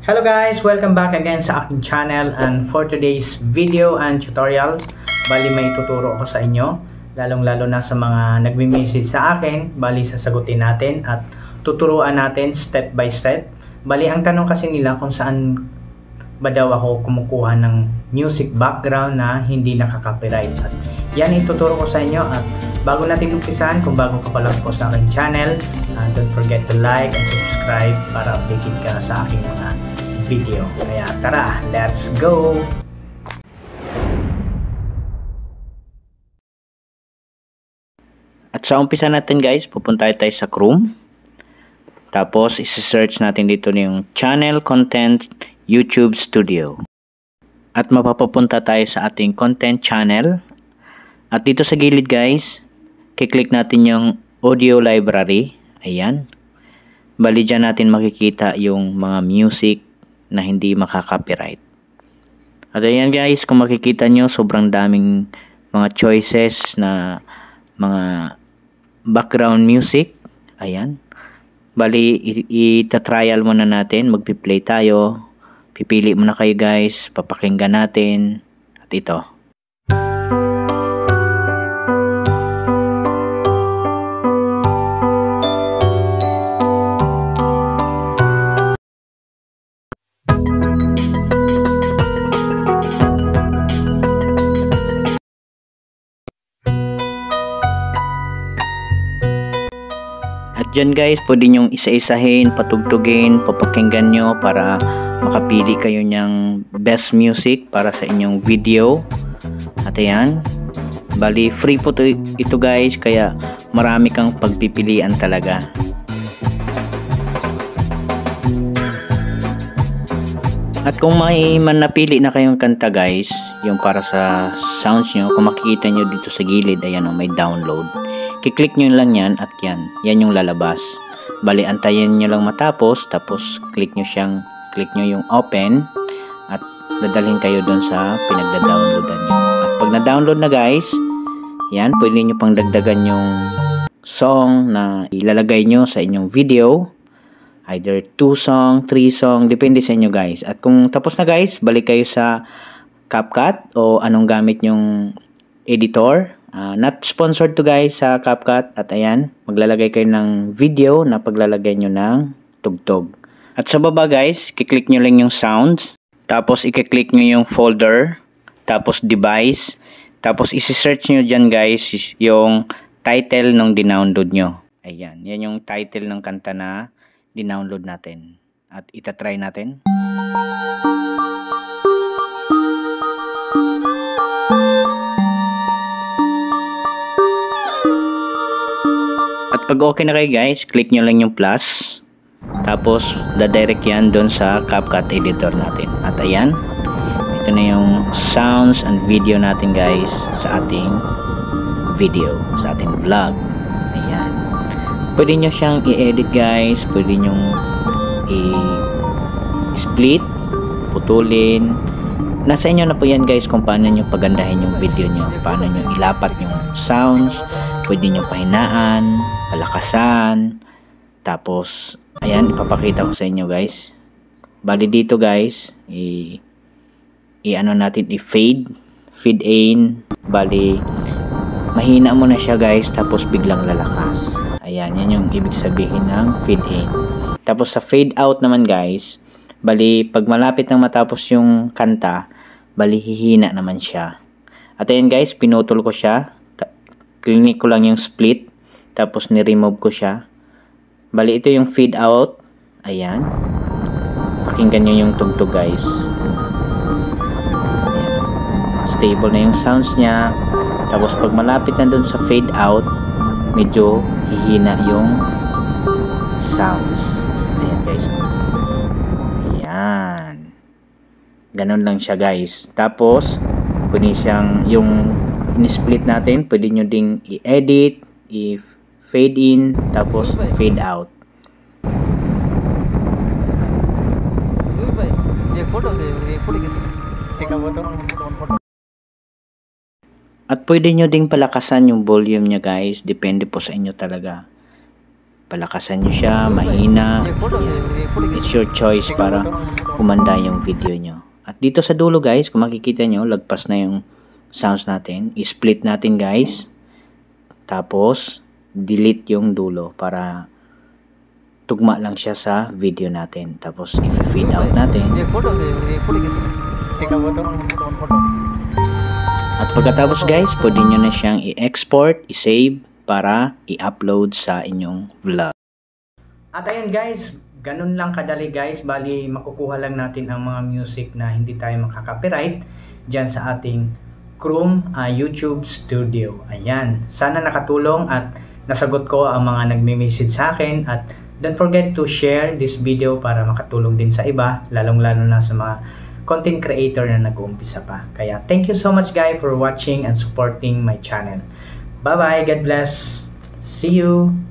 Hello guys! Welcome back again sa aking channel, and for today's video and tutorials, bali may tuturo ako sa inyo, lalong-lalo na sa mga nagme-message sa akin. Bali sasagutin natin at tuturuan natin step by step. Bali ang tanong kasi nila kung saan ba daw ako kumukuha ng music background na hindi nakaka-copyright, at yan ituturo ko sa inyo. At bago natin umpisahan, kung bago ka pa lang po sa aking channel, don't forget to like and subscribe para updated ka sa aking mga video. Kaya tara, let's go! At sa umpisa natin guys, pupunta tayo sa Chrome. Tapos isi-search natin dito yung channel content YouTube Studio. At mapapapunta tayo sa ating content channel. At dito sa gilid guys, kiklik natin yung audio library. Ayan. Bali dyan natin makikita yung mga music na hindi makaka-copyright. At ayan guys, kung makikita nyo, sobrang daming mga choices na mga background music. Ayan. Bali, ita-trial muna natin. Magpi-play tayo. Pipili muna kayo guys. Papakinggan natin. At ito. At dyan guys, pwede nyong isa-isahin, patugtugin, papakinggan nyo para makapili kayo ng best music para sa inyong video. At ayan, bali free po ito guys, kaya marami kang pagpipilian talaga. At kung may manapili na kayong kanta guys, yung para sa sounds nyo, kung makikita nyo dito sa gilid, ayan o, may download. Kiklik nyo lang yan at yan yung lalabas. Bali, antayin nyo lang matapos, tapos click nyo yung open at dadalhin kayo dun sa pinagda-downloadan nyo. At pag na-download na guys, yan, pwede nyo pang dagdagan yung song na ilalagay nyo sa inyong video. Either 2 song, 3 song, depende sa inyo guys. At kung tapos na guys, balik kayo sa CapCut o anong gamit nyong editor. Not sponsored to guys sa CapCut. At ayan, maglalagay kayo ng video na paglalagay nyo ng tugtog. At sa baba guys, kiklik nyo lang yung sounds. Tapos ikiklik nyo yung folder. Tapos device. Tapos isi-search nyo dyan guys yung title ng dinownload nyo. Ayan, yan yung title ng kanta na dinownload natin. At itatry natin. At pag okay na kayo guys, click nyo lang yung plus. Tapos, dadirect yan doon sa CapCut editor natin. At ayan, ito na yung sounds and video natin guys sa ating video, sa ating vlog. Ayan. Pwede nyo siyang i-edit guys. Pwede nyo i-split, putulin. Nasa inyo na po yan guys kung paano nyo pagandahin yung video nyo. Paano nyo ilapat yung sounds. Pwede nyo pahinaan, palakasan. Tapos, ayan, ipapakita ko sa inyo guys. Bali dito guys, i-ano natin, i-fade in. Bali, mahina mo na siya guys, tapos biglang lalakas. Ayan, yan yung ibig sabihin ng fade in. Tapos sa fade out naman guys, bali, pag malapit nang matapos yung kanta, bali, hihina naman siya. At ayan guys, pinutol ko siya. Clinic ko lang yung split. Tapos ni-remove ko siya. Bali, ito yung fade out. Ayan. Pakinggan nyo yung tugtog guys. Ayan. Stable na yung sounds niya. Tapos pag malapit na dun sa fade out, medyo hihina yung sounds. Ayan guys. Ayan. Ganon lang siya guys. Tapos, pwede siyang yung in-split natin, pwede nyo ding i-edit, i-fade in, tapos fade out. At pwede nyo ding palakasan yung volume nya guys, depende po sa inyo talaga. palakasan nyo siya, mahina. It's your choice para kumanda yung video nyo. At dito sa dulo guys, kung makikita nyo, lagpas na yung sounds natin. I-split natin guys. Tapos, delete yung dulo para tugma lang siya sa video natin. Tapos, i-feed out natin. At pagkatapos guys, pwede nyo na siyang i-export, i-save para i-upload sa inyong vlog. At ayun guys, ganun lang kadali guys. Bali, makukuha lang natin ang mga music na hindi tayo makaka-copyright dyan sa ating Chrome YouTube Studio. Ayan, sana nakatulong at nasagot ko ang mga nagme-message sa akin. At don't forget to share this video para makatulong din sa iba, lalong-lalo na sa mga content creator na nag-uumpisa pa. Kaya thank you so much guys for watching and supporting my channel. Bye bye, God bless, see you.